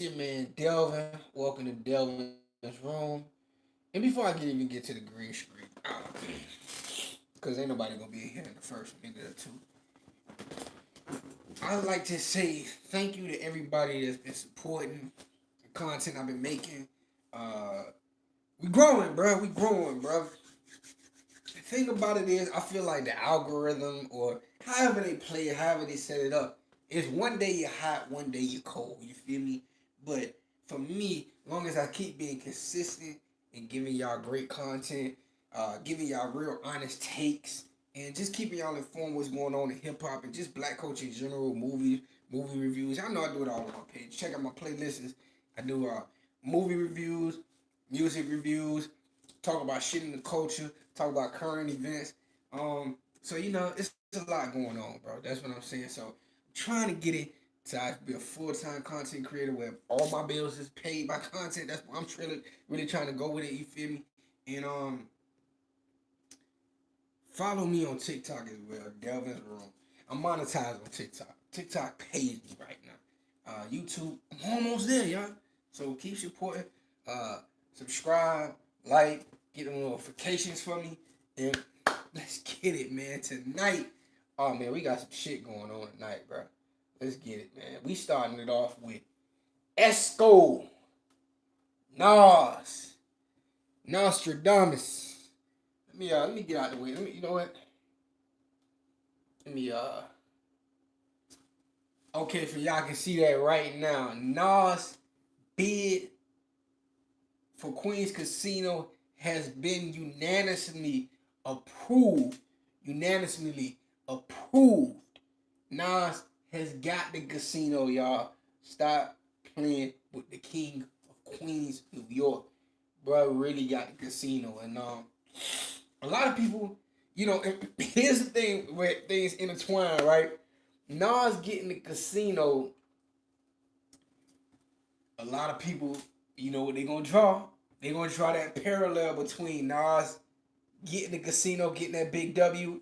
your man Delvin. Welcome to Delvin's room. And before I can even get to the green screen, because ain't nobody gonna be here in the first minute or two, I'd like to say thank you to everybody that's been supporting the content I've been making. Uh, we growing, bro. We growing, bro. The thing about it is, I feel like the algorithm or however they play it, however they set it up, is one day you're hot, one day you're cold. You feel me? But for me, long as I keep being consistent and giving y'all great content, giving y'all real honest takes, and just keeping y'all informed what's going on in hip hop and just black culture in general, movie reviews. Y'all know I do it all on my page. Check out my playlists. I do movie reviews, music reviews, talk about shit in the culture, talk about current events. So it's a lot going on, bro. That's what I'm saying. So I'm trying to get it to be a full time content creator where all my bills is paid by content. That's what I'm really trying to go with it. You feel me? And follow me on TikTok as well, Delvin's Room. I'm monetized on TikTok. TikTok pays me right now. YouTube, I'm almost there, y'all. So keep supporting. Subscribe, like, get the notifications for me, and let's get it, man. Tonight, oh man, we got some shit going on tonight, bro. Let's get it, man. We starting it off with Esco, Nas, Nostradamus. Let me get out of the way. You know what? Let me Okay, for y'all can see that right now. Nas bid for Queens Casino has been approved. Unanimously approved. Nas has got the casino, y'all. Stop playing with the king of Queens, New York. Bro, really got the casino. And a lot of people, here's the thing where things intertwine, right? Nas getting the casino, a lot of people, you know what they're gonna draw? They're gonna draw that parallel between Nas getting the casino, getting that big W,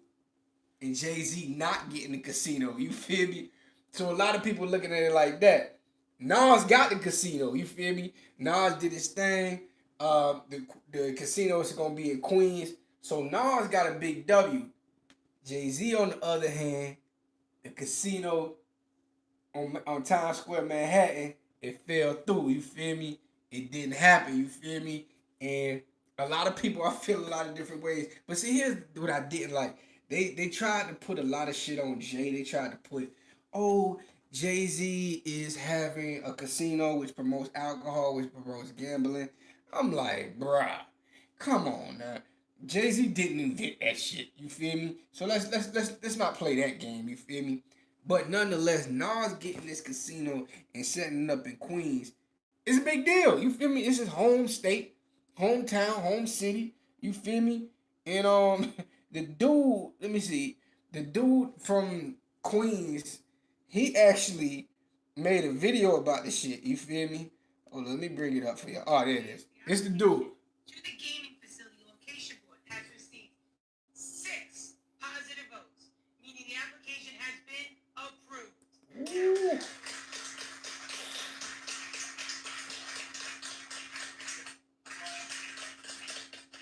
and Jay-Z not getting the casino. You feel me? So a lot of people looking at it like that. Nas got the casino. You feel me? Nas did his thing. The casino is gonna be in Queens. So Nas got a big W. Jay-Z on the other hand, the casino on Times Square, Manhattan, it fell through. You feel me? It didn't happen. You feel me? And a lot of people, I feel a lot of different ways. But see, here's what I didn't like. They tried to put a lot of shit on Jay. They tried to put, oh, Jay-Z is having a casino which promotes alcohol, which promotes gambling. I'm like, bruh, come on now. Jay-Z didn't invent that shit. You feel me? So let's not play that game. You feel me? But nonetheless, Nas getting this casino and setting it up in Queens is a big deal. You feel me? It's his home state, hometown, home city. You feel me? And the dude, let me see, the dude from Queens, he actually made a video about this shit. You feel me? Hold on, let me bring it up for you. Oh, there it is. It's the dude. To the gaming facility location board has received 6 positive votes, meaning the application has been approved. Ooh.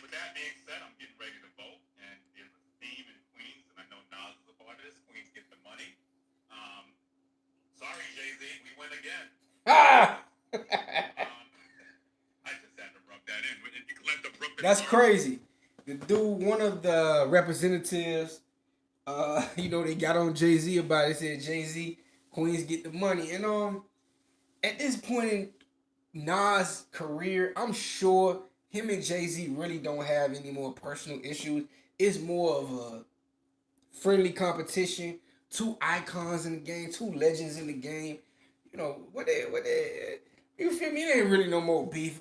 With that being said, I'm getting ready to vote, and there's a theme in Queens, and I know Nas is a part of this. Queens get the money. Sorry, Jay-Z, we win again. Ah! I just had to rub that in. You can let the Brooklyn. That's crazy. The dude, one of the representatives, they got on Jay-Z about it. Said Jay-Z, Queens get the money, and at this point in Nas' career, I'm sure him and Jay-Z really don't have any more personal issues. It's more of a friendly competition. Two icons in the game, two legends in the game. You feel me? It ain't really no more beef.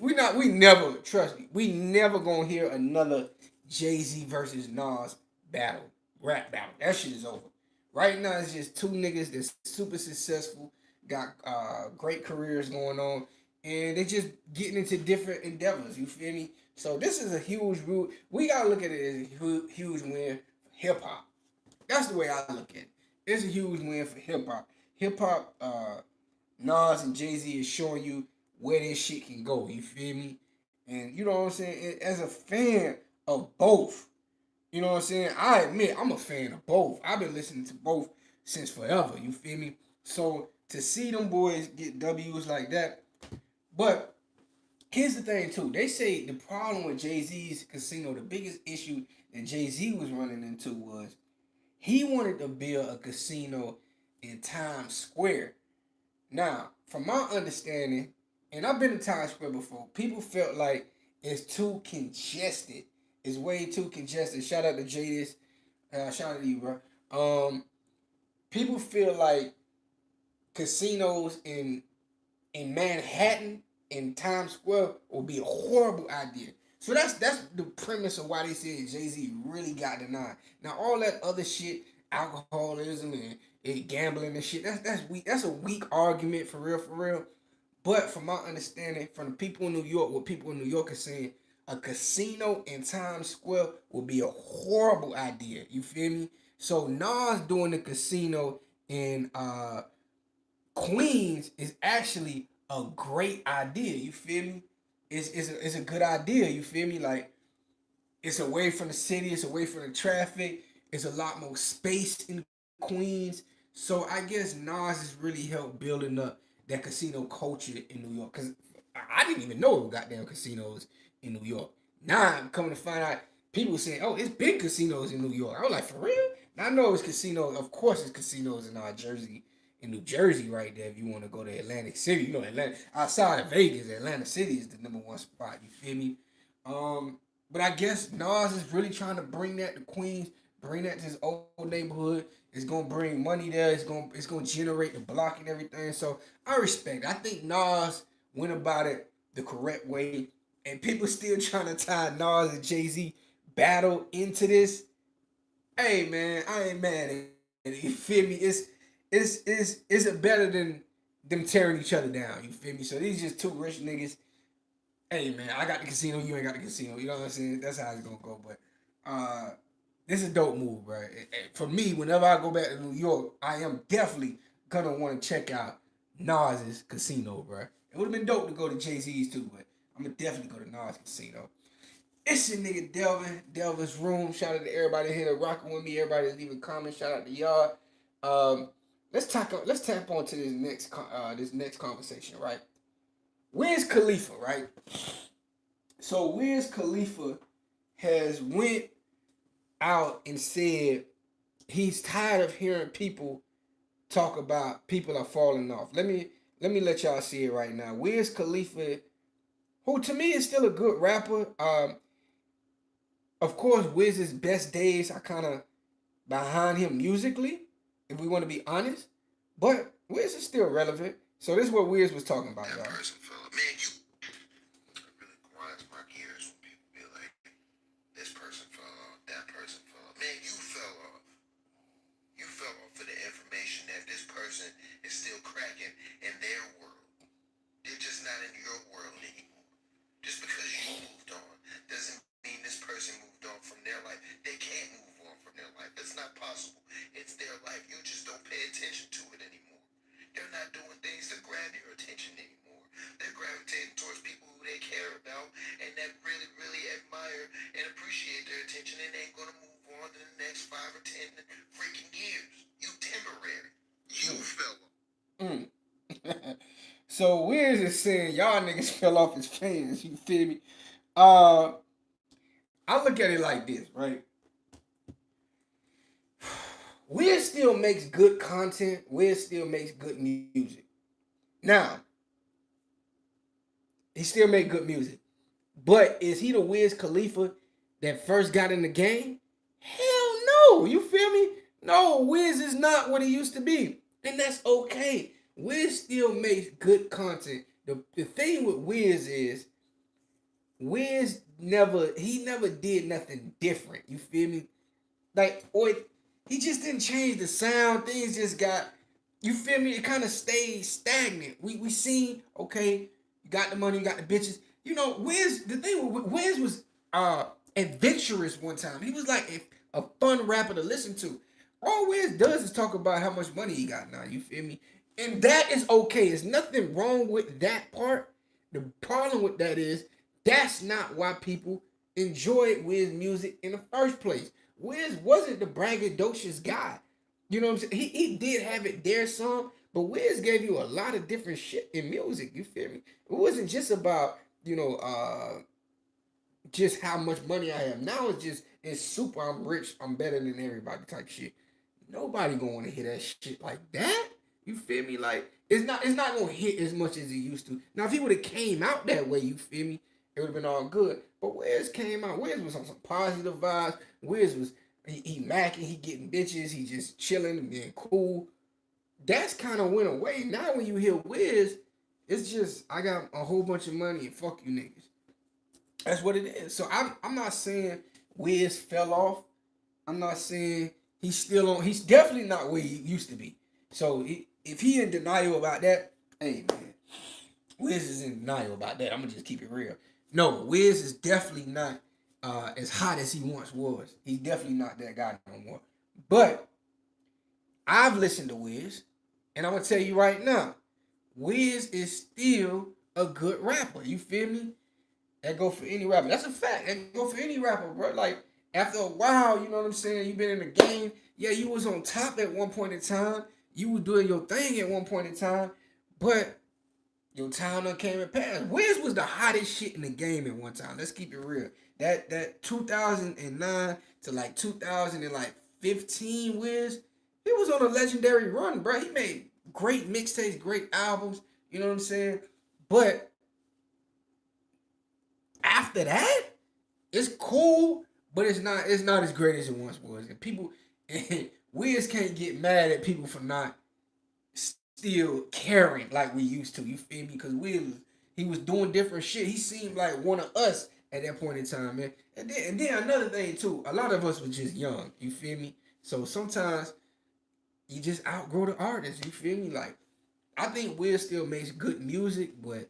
Trust me, we never gonna hear another Jay-Z versus Nas rap battle. That shit is over. Right now, it's just two niggas that's super successful, got great careers going on, and they just getting into different endeavors. You feel me? So this is a huge root. We gotta look at it as a huge win for hip hop. That's the way I look at it. It's a huge win for hip hop. Hip hop Nas and Jay-Z is showing you where this shit can go. You feel me? And you know what I'm saying? As a fan of both, you know what I'm saying? I admit I'm a fan of both. I've been listening to both since forever. You feel me? So to see them boys get W's like that, but here's the thing too. They say the problem with Jay-Z's casino, the biggest issue that Jay-Z was running into was he wanted to build a casino in Times Square. Now, from my understanding, and I've been to Times Square before, people felt like it's too congested. It's way too congested. Shout out to Jadis. Shout out to you, bro. People feel like casinos in Manhattan in Times Square would be a horrible idea. So that's the premise of why they said Jay-Z really got denied. Now all that other shit, alcoholism and gambling and shit, that's weak. That's a weak argument for real, for real. But from my understanding, from the people in New York, what people in New York are saying, a casino in Times Square would be a horrible idea. You feel me? So Nas doing the casino in Queens is actually a great idea. You feel me? It's a good idea. You feel me? Like it's away from the city. It's away from the traffic. It's a lot more space in Queens. So I guess Nas has really helped building up that casino culture in New York. Cause I didn't even know goddamn casinos in New York. Now I'm coming to find out people saying, "Oh, it's big casinos in New York." I was like, "For real?" Now I know it's casinos. Of course, it's casinos in Jersey, in New Jersey, right there. If you want to go to Atlantic City, you know, Atlanta outside of Vegas, Atlantic City is the number one spot. You feel me? But I guess Nas is really trying to bring that to Queens, bring that to his old neighborhood. It's gonna bring money there. It's gonna generate the block and everything. So I respect it. I think Nas went about it the correct way, and people still trying to tie Nas and Jay Z battle into this. Hey man, I ain't mad at it. You feel me? It's it better than them tearing each other down. You feel me? So these just two rich niggas. Hey man, I got the casino, you ain't got the casino. You know what I'm saying? That's how it's gonna go. But uh this is a dope move, bro. For me, whenever I go back to New York, I am definitely gonna want to check out Nas's casino, bro. It would have been dope to go to Jay Z's too, but I'm gonna definitely go to Nas casino. It's your nigga Delvin, Delvin's room. Shout out to everybody here that rocking with me. Everybody that's leaving comments. Shout out to y'all. Um, let's talk. Let's tap on to this next conversation, right? Wiz Khalifa, right? So Wiz Khalifa has went out and said he's tired of hearing people talk about people are falling off. Let me let y'all see it right now. Wiz Khalifa, who to me is still a good rapper. Of course, Wiz's best days are kind of behind him musically, if we want to be honest. But Wiz is still relevant. So this is what Wiz was talking about, That y'all. person fell off. Man, you it really grinds my gears when people be like, this person fell off, that person fell off. Man, you fell off. You fell off for the information that this person is still cracking in their world. They're just not in your world anymore. Just because you moved on doesn't mean this person moved on from their life. They can't move on from their life. It's not possible. It's their life. You just don't pay attention to it anymore. They're not doing things to grab your attention anymore. They're gravitating towards people who they care about and that really, really admire and appreciate their attention, and they're going to move on to the next 5 or 10 freaking years. You temporary. You fell off. So Wiz is saying y'all niggas fell off his fans. You feel me? I look at it like this, right? Wiz still makes good content. Wiz still makes good music. Now, he still make good music. But is he the Wiz Khalifa that first got in the game? Hell no. You feel me? No, Wiz is not what he used to be. And that's okay. Wiz still makes good content. The thing with Wiz is Wiz never did nothing different. You feel me? Like, or he just didn't change the sound. Things just got, you feel me? It kind of stayed stagnant. We seen, okay, you got the money, you got the bitches. You know, Wiz, the thing with Wiz was adventurous one time. He was like a fun rapper to listen to. All Wiz does is talk about how much money he got now. You feel me? And that is okay. There's nothing wrong with that part. The problem with that is that's not why people enjoyed Wiz music in the first place. Wiz wasn't the braggadocious guy. You know what I'm saying? He did have it there some, but Wiz gave you a lot of different shit in music. You feel me? It wasn't just about, just how much money I have. Now it's super, I'm rich, I'm better than everybody type shit. Nobody gonna want to hear that shit like that. You feel me? Like it's not gonna hit as much as it used to. Now if he would have came out that way, you feel me? It would have been all good. But Wiz came out. Wiz was on some positive vibes. Wiz was he macking, he getting bitches, he just chilling and being cool. That's kind of went away. Now when you hear Wiz, it's just I got a whole bunch of money and fuck you niggas. That's what it is. So I'm not saying Wiz fell off. I'm not saying he's still on. He's definitely not where he used to be. So if he in denial about that, hey man, Wiz is in denial about that. I'm gonna just keep it real. No, Wiz is definitely not as hot as he once was. He's definitely not that guy no more. But I've listened to Wiz, and I'm gonna tell you right now, Wiz is still a good rapper. You feel me? That go for any rapper. That's a fact. That go for any rapper, bro. Like, after a while, you know what I'm saying? You've been in the game. Yeah, you was on top at one point in time. You were doing your thing at one point in time. But your time done came and passed. Wiz was the hottest shit in the game at one time. Let's keep it real. That 2009 to like 2015 Wiz, he was on a legendary run, bro. He made great mixtapes, great albums. You know what I'm saying? But after that, it's cool, but it's not as great as it once was. And people, Wiz can't get mad at people for not still caring like we used to. You feel me? Because Wiz, he was doing different shit. He seemed like one of us at that point in time, man. And then another thing too, a lot of us were just young. You feel me? So sometimes you just outgrow the artist. You feel me? Like, I think Wiz still makes good music, but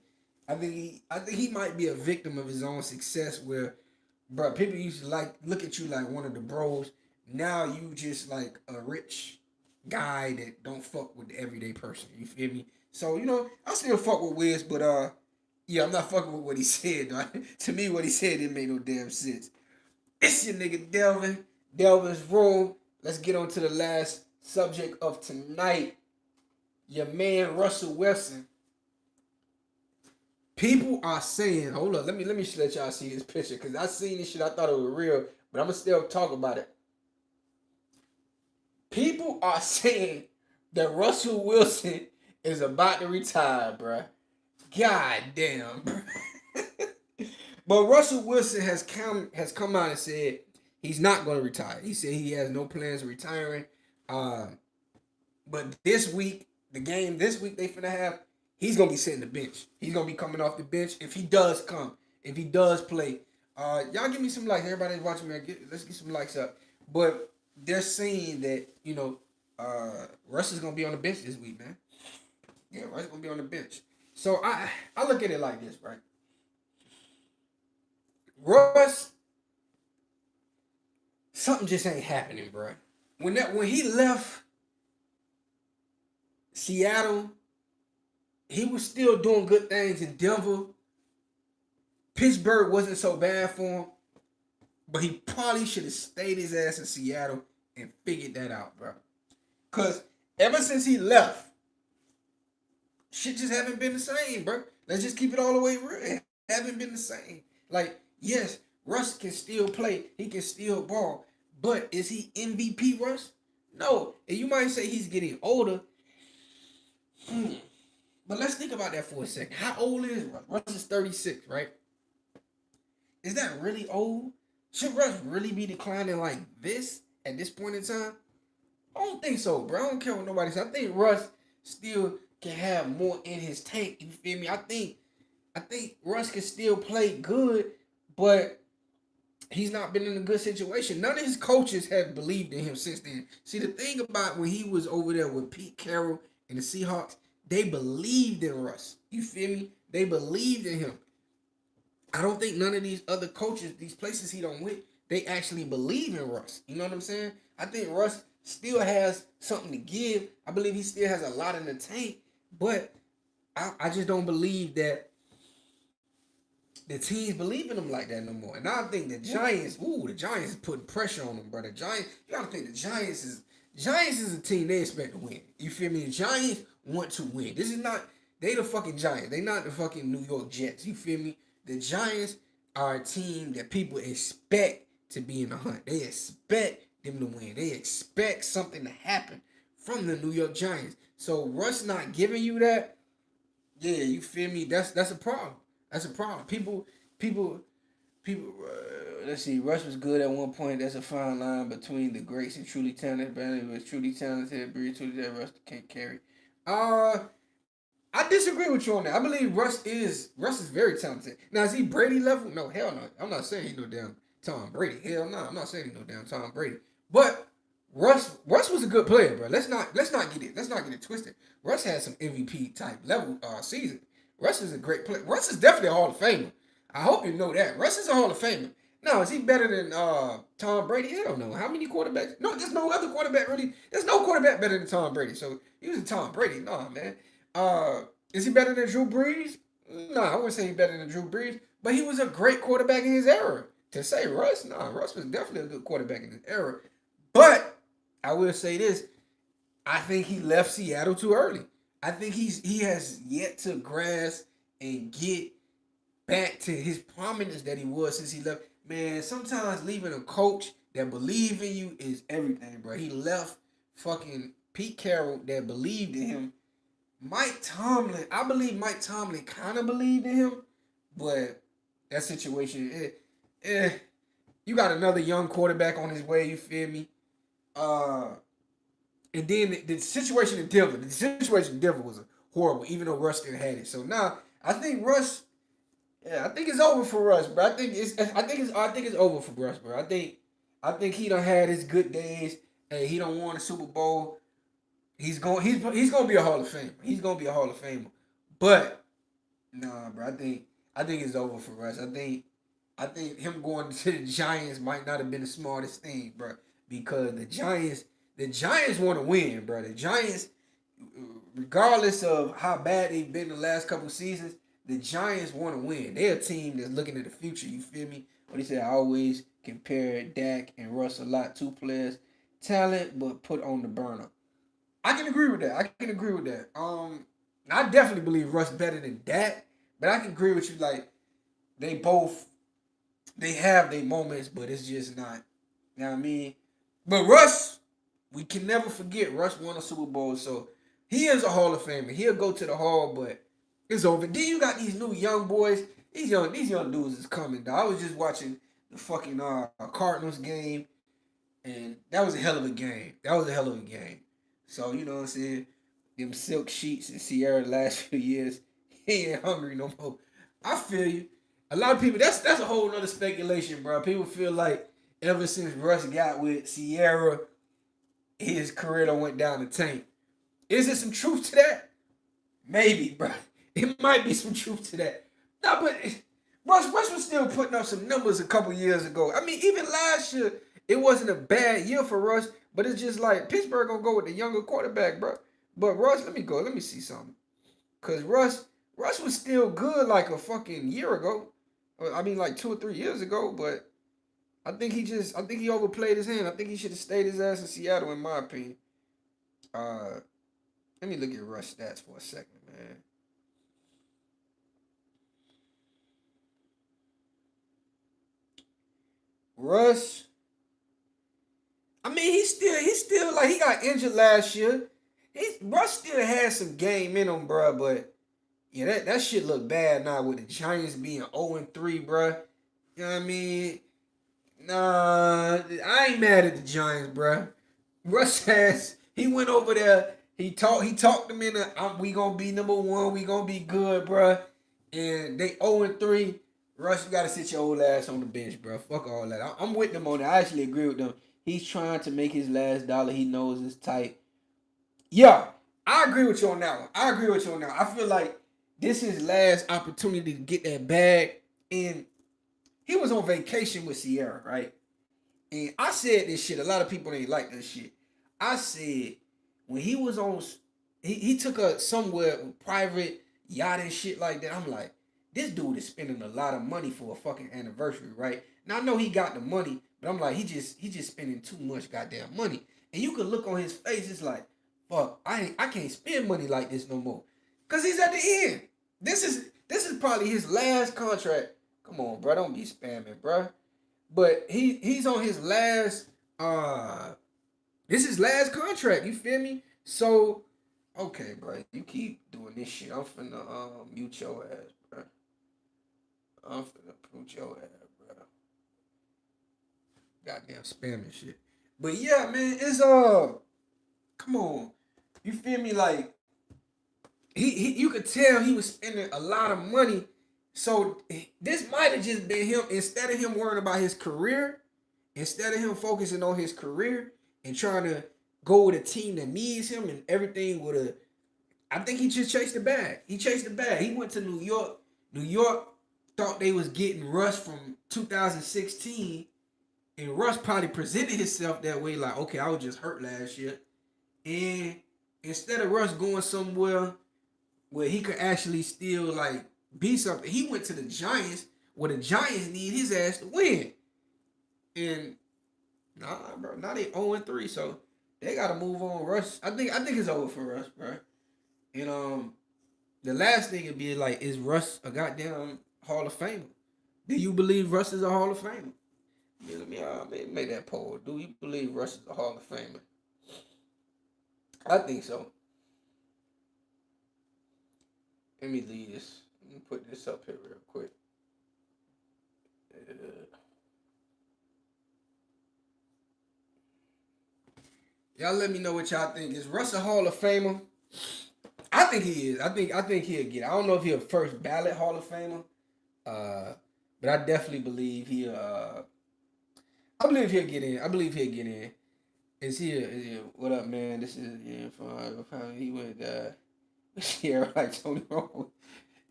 I think he might be a victim of his own success where, bro, people used to like look at you like one of the bros. Now you just like a rich guy that don't fuck with the everyday person. You feel me? So, I still fuck with Wiz, but yeah, I'm not fucking with what he said, though. To me, what he said didn't make no damn sense. It's your nigga Delvin. Delvin's Room. Let's get on to the last subject of tonight. Your man Rusell Wilson. People are saying, hold up, let me let y'all see this picture, because I seen this shit, I thought it was real, but I'm gonna still talk about it. People are saying that Rusell Wilson is about to retire, bruh. God damn, bruh. But Rusell Wilson has come out and said he's not gonna retire. He said he has no plans of retiring. But this week, the game this week they finna have, he's gonna be sitting the bench. He's gonna be coming off the bench if he does come. If he does play. Y'all give me some likes. Everybody's watching me. Let's get some likes up. But they're saying that, Russ is gonna be on the bench this week, man. Yeah, Russ is gonna be on the bench. So I look at it like this, right? Russ, something just ain't happening, bro. When he left Seattle, he was still doing good things in Denver. Pittsburgh wasn't so bad for him, but he probably should have stayed his ass in Seattle and figured that out, bro. Because ever since he left, shit just haven't been the same, bro. Let's just keep it all the way real. It haven't been the same. Like, yes, Russ can still play. He can still ball. But is he MVP Russ? No. And you might say he's getting older. But let's think about that for a second. How old is Russ? Russ is 36, right? Is that really old? Should Russ really be declining like this at this point in time? I don't think so, bro. I don't care what nobody says. I think Russ still can have more in his tank. You feel me? I think Russ can still play good, but he's not been in a good situation. None of his coaches have believed in him since then. See, the thing about when he was over there with Pete Carroll and the Seahawks, they believed in Russ. You feel me? They believed in him. I don't think none of these other coaches, these places he don't with, they actually believe in Russ. You know what I'm saying? I think Russ still has something to give. I believe he still has a lot in the tank, but I just don't believe that the teams believe in him like that no more. And I think the Giants is putting pressure on them, bro. The Giants, you gotta think the Giants is a team they expect to win. You feel me? The Giants want to win. This is not, they the fucking Giants. They not the fucking New York Jets. You feel me? The Giants are a team that people expect to be in the hunt. They expect them to win. They expect something to happen from the New York Giants. So Russ not giving you that, yeah, you feel me? That's a problem. That's a problem. People. Let's see. Russ was good at one point. That's a fine line between the greats and truly talented. Brandon was truly talented. Breed truly talented. Russ can't carry. I disagree with you on that. I believe Russ is very talented. Now is he Brady level? No, hell no. I'm not saying he's no damn Tom Brady. Hell no. I'm not saying he's no damn Tom Brady. But Russ was a good player, bro. Let's not get it twisted. Russ had some MVP type level season. Russ is a great player. Russ is definitely a Hall of Famer. I hope you know that. Russ is a Hall of Famer. Now, is he better than Tom Brady? Hell no. How many quarterbacks? No, there's no other quarterback really. There's no quarterback better than Tom Brady. So he was a Tom Brady. No, man. Is he better than Drew Brees? No, I wouldn't say he's better than Drew Brees, but he was a great quarterback in his era. To say Russ, Russ was definitely a good quarterback in his era. But I will say this. I think he left Seattle too early. I think he has yet to grasp and get back to his prominence that he was since he left. Man, sometimes leaving a coach that believe in you is everything, bro. He left fucking Pete Carroll that believed in him. Mike Tomlin, I believe Mike Tomlin kind of believed in him, but that situation, you got another young quarterback on his way, you feel me? And then the situation in Denver was horrible, even though Russ still had it. So now I think Russ, I think it's over for Russ, bro. I think it's over for Russ, bro. I think he done had his good days. Hey, he done won a Super Bowl. He's gonna be a Hall of Famer. He's gonna be a Hall of Famer. But nah, bro. I think it's over for Russ. I think him going to the Giants might not have been the smartest thing, bro. Because the Giants want to win, bro. The Giants, regardless of how bad they've been the last couple seasons, the Giants want to win. They're a team that's looking at the future. You feel me? What he said, I always compare Dak and Russ a lot. Two players, talent, but put on the burner. I can agree with that. I definitely believe Russ better than Dak, but I can agree with you. Like they have their moments, but it's just not. You know what I mean? But Russ, we can never forget Russ won a Super Bowl, so he is a Hall of Famer. He'll go to the Hall, but it's over. Then you got these new young boys. These young dudes is coming, dog. I was just watching the fucking Cardinals game, and that was a hell of a game. So, you know what I'm saying? Them silk sheets in Sierra the last few years, he ain't hungry no more. I feel you. A lot of people, that's a whole nother speculation, bro. People feel like ever since Russ got with Sierra, his career done went down the tank. Is there some truth to that? Maybe, bro. It might be some truth to that. Nah, but Russ was still putting up some numbers a couple years ago. I mean, even last year, it wasn't a bad year for Russ, but it's just like Pittsburgh gonna go with the younger quarterback, bro. But Russ, let me see something. Cause Russ was still good like a fucking year ago. I mean, like 2 or 3 years ago, but I think he overplayed his hand. I think he should have stayed his ass in Seattle, in my opinion. Let me look at Russ stats for a second, man. Russ, I mean, he's still like, he got injured last year. Russ still has some game in him, bro, but yeah, that shit look bad now with the Giants being 0-3, bro. You know what I mean? Nah, I ain't mad at the Giants, bro. Russ he went over there, he talked them into, we gonna be number one, we gonna be good, bro. And they 0-3. Russ, you gotta sit your old ass on the bench, bro. Fuck all that. I'm with them on that. I actually agree with them. He's trying to make his last dollar. He knows it's tight. Yeah, I agree with you on that one. I feel like this is his last opportunity to get that bag. And he was on vacation with Sierra, right? And I said this shit. A lot of people ain't like this shit. I said when he was on, he took a somewhere private yacht and shit like that. I'm like, this dude is spending a lot of money for a fucking anniversary, right? Now I know he got the money, but I'm like, he just spending too much goddamn money. And you could look on his face, it's like, fuck, I can't spend money like this no more. Cause he's at the end. This is probably his last contract. Come on, bro, don't be spamming, bro. But he's on his last this is last contract, you feel me? So okay, bro, you keep doing this shit. I'm finna mute your ass, bro. I'm finna mute your ass, bro. Goddamn spamming shit. But yeah, man, it's come on. You feel me? Like he you could tell he was spending a lot of money. So this might have just been him, instead of him worrying about his career, instead of him focusing on his career and trying to go with a team that needs him and everything with a, I think he just chased the bag. He chased the bag. He went to New York. New York thought they was getting Russ from 2016, and Russ probably presented himself that way, like, okay, I was just hurt last year. And instead of Russ going somewhere where he could actually still like be something, he went to the Giants where the Giants need his ass to win. And nah, bro, now they 0-3, so they gotta move on. Russ, I think it's over for Russ, bro. And the last thing would be like, is Russ a goddamn Hall of Famer? Do you believe Russ is a Hall of Famer? Yeah, let me make that poll. Do you believe Russ is a Hall of Famer? I think so. Let me leave this. Let me put this up here real quick. Y'all let me know what y'all think. Is Russ a Hall of Famer? I think he is. I think he'll get it. I don't know if he'll first ballot Hall of Famer. But I definitely believe I believe he'll get in. I believe he'll get in. Is he? What up, man? This is he went yeah, like Tony Romo.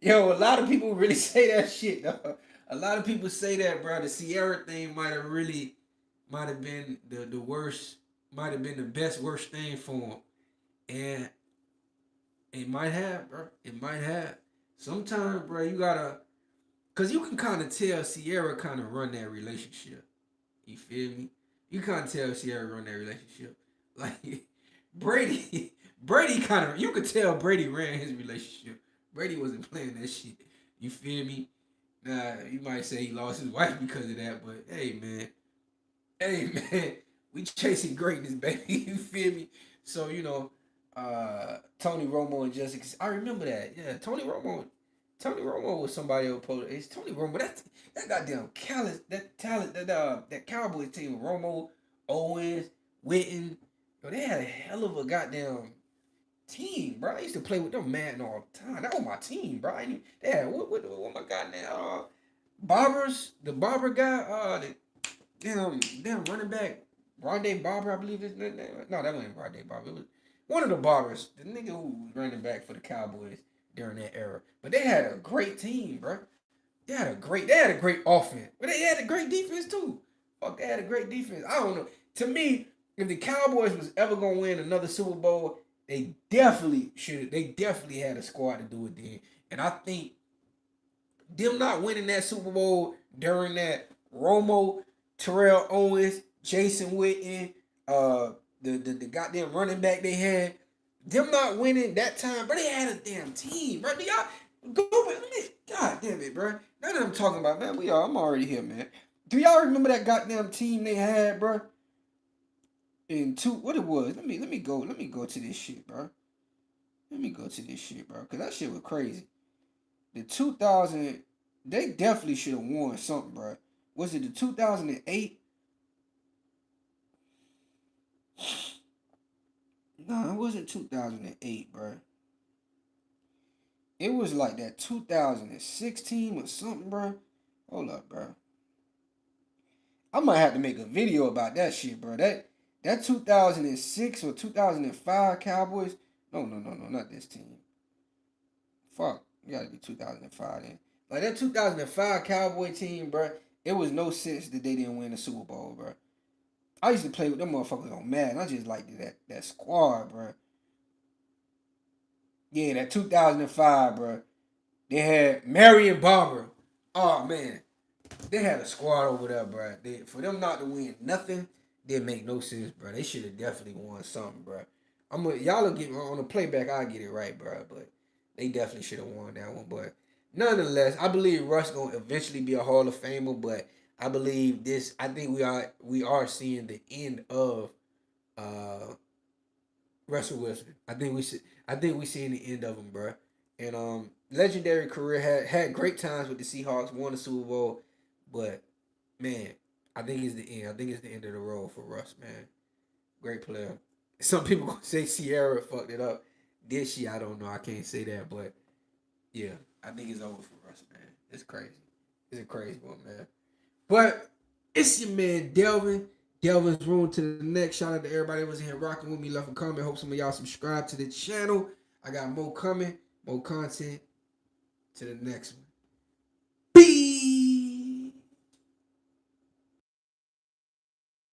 Yo, a lot of people really say that shit, though. A lot of people say that, bro. The Sierra thing might have been the worst, might have been the best worst thing for him. And it might have, bro. It might have. Sometimes, bro, you gotta, cause you can kind of tell Sierra kind of run that relationship. You feel me? You can't tell Sierra run that relationship. Like Brady, Brady kind of, you could tell Brady ran his relationship. Brady wasn't playing that shit. You feel me? Nah, you might say he lost his wife because of that, but hey man, we chasing greatness, baby. You feel me? So Tony Romo and Jessica. I remember that. Yeah, Tony Romo. Tony Romo was somebody else. It's Tony Romo. That goddamn callous, that talent, that Cowboys team. Romo, Owens, Witten. Yo, they had a hell of a goddamn team, bro. I used to play with them man all the time. That was my team, bro. They had what my goddamn Barbers, the Barber guy, the damn running back, Rondé Barber, I believe his name. No, that wasn't Rondé Barber. It was one of the Barbers, the nigga who was running back for the Cowboys during that era. But they had a great team, bro. They had a great offense, but they had a great defense too. Fuck, they had a great defense. I don't know. To me, if the Cowboys was ever gonna win another Super Bowl, they definitely should. They definitely had a squad to do it then. And I think them not winning that Super Bowl during that Romo, Terrell Owens, Jason Witten, the goddamn running back they had, them not winning that time, bro, they had a damn team, bro. Do y'all go with me? God damn it, bro. That's what I'm talking about, man. I'm already here, man. Do y'all remember that goddamn team they had, bro? What it was? Let me go to this shit, bro. Let me go to this shit, bro, cause that shit was crazy. The 2000, they definitely should have won something, bro. Was it the 2008? No, it wasn't 2008, bro. It was like that 2016 or something, bro. Hold up, bro. I might have to make a video about that shit, bro. That 2006 or 2005 Cowboys. No, not this team. Fuck, it gotta be 2005 then. Like that 2005 Cowboy team, bro. It was no sense that they didn't win the Super Bowl, bro. I used to play with them motherfuckers on Madden. I just liked that squad, bro. Yeah, that 2005, bro. They had Marion Barber. Oh man, they had a squad over there, bro. For them not to win nothing, didn't make no sense, bro. They should have definitely won something, bro. Y'all will get on the playback. I'll get it right, bro. But they definitely should have won that one. But nonetheless, I believe Russ gonna eventually be a Hall of Famer. But I believe this. I think we are seeing the end of Russell Wilson. I think we seeing the end of him, bro. And legendary career had great times with the Seahawks. Won the Super Bowl, but man, I think it's the end. I think it's the end of the road for Russ, man. Great player. Some people gonna say Sierra fucked it up. Did she? I don't know. I can't say that, but yeah, I think it's over for Russ, man. It's crazy. It's a crazy one, man. But it's your man Delvin. Delvin's Room to the next. Shout out to everybody that was in here rocking with me. Left a comment. Hope some of y'all subscribe to the channel. I got more coming, more content. To the next one.